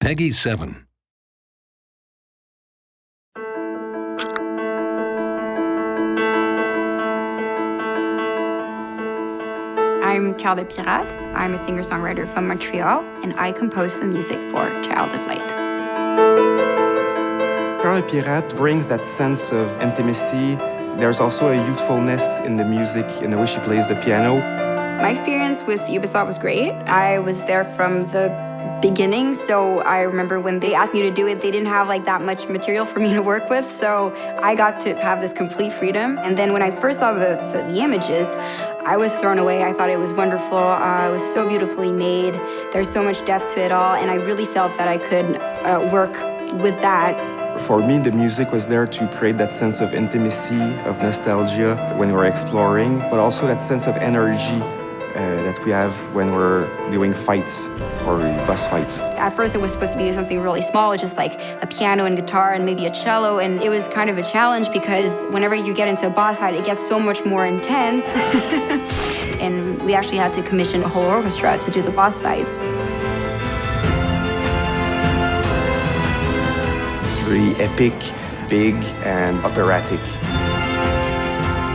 Peggy 7. I'm Carl de Pirate. I'm a singer-songwriter from Montreal, and I compose the music for Child of Light. Carl de Pirate brings that sense of intimacy. There's also a youthfulness in the music, in the way she plays the piano. My experience with Ubisoft was great. I was there from the beginning, so I remember when they asked me to do it, they didn't have that much material for me to work with, so I got to have this complete freedom. And then when I first saw the images, I was thrown away. I thought it was wonderful. It was so beautifully made. There's so much depth to it all, and I really felt that I could work with that. For me, the music was there to create that sense of intimacy, of nostalgia when we're exploring, but also that sense of energy that we have when we're doing fights or boss fights. At first it was supposed to be something really small, just like a piano and guitar and maybe a cello, and it was kind of a challenge because whenever you get into a boss fight, it gets so much more intense. And we actually had to commission a whole orchestra to do the boss fights. It's really epic, big, and operatic.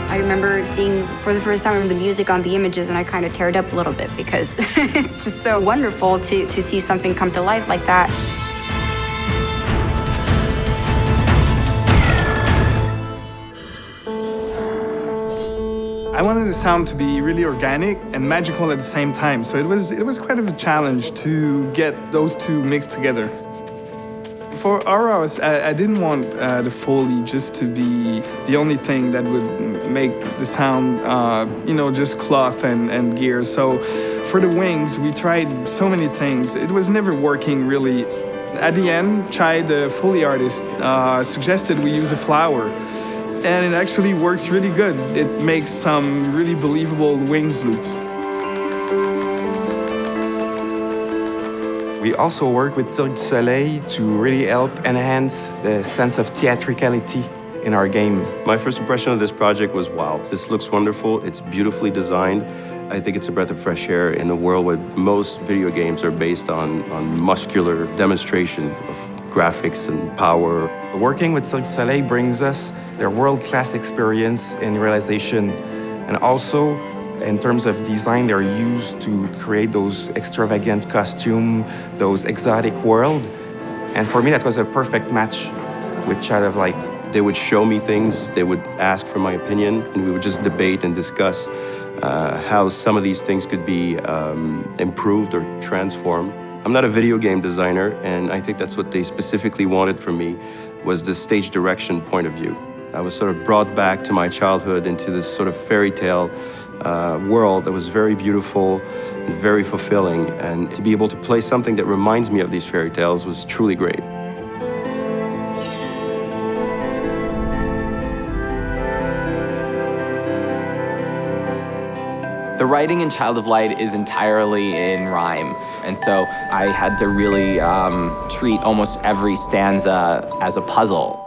I remember seeing for the first time the music on the images, and I kind of teared up a little bit because it's just so wonderful to see something come to life like that. I wanted the sound to be really organic and magical at the same time, so it was quite of a challenge to get those two mixed together. For Aura, I didn't want the Foley just to be the only thing that would make the sound, just cloth and gear. So for the wings, we tried so many things. It was never working really. At the end, Chai, the Foley artist, suggested we use a flower. And it actually works really good. It makes some really believable wings loops. We also work with Cirque du Soleil to really help enhance the sense of theatricality in our game. My first impression of this project was, wow, this looks wonderful, it's beautifully designed. I think it's a breath of fresh air in a world where most video games are based on muscular demonstrations of graphics and power. Working with Cirque du Soleil brings us their world-class experience in realization, and also in terms of design, they're used to create those extravagant costumes, those exotic world. And for me, that was a perfect match with Child of Light. They would show me things, they would ask for my opinion, and we would just debate and discuss how some of these things could be improved or transformed. I'm not a video game designer, and I think that's what they specifically wanted from me, was the stage direction point of view. I was sort of brought back to my childhood into this sort of fairy tale world that was very beautiful and very fulfilling, and to be able to play something that reminds me of these fairy tales was truly great. The writing in Child of Light is entirely in rhyme, and so I had to really treat almost every stanza as a puzzle.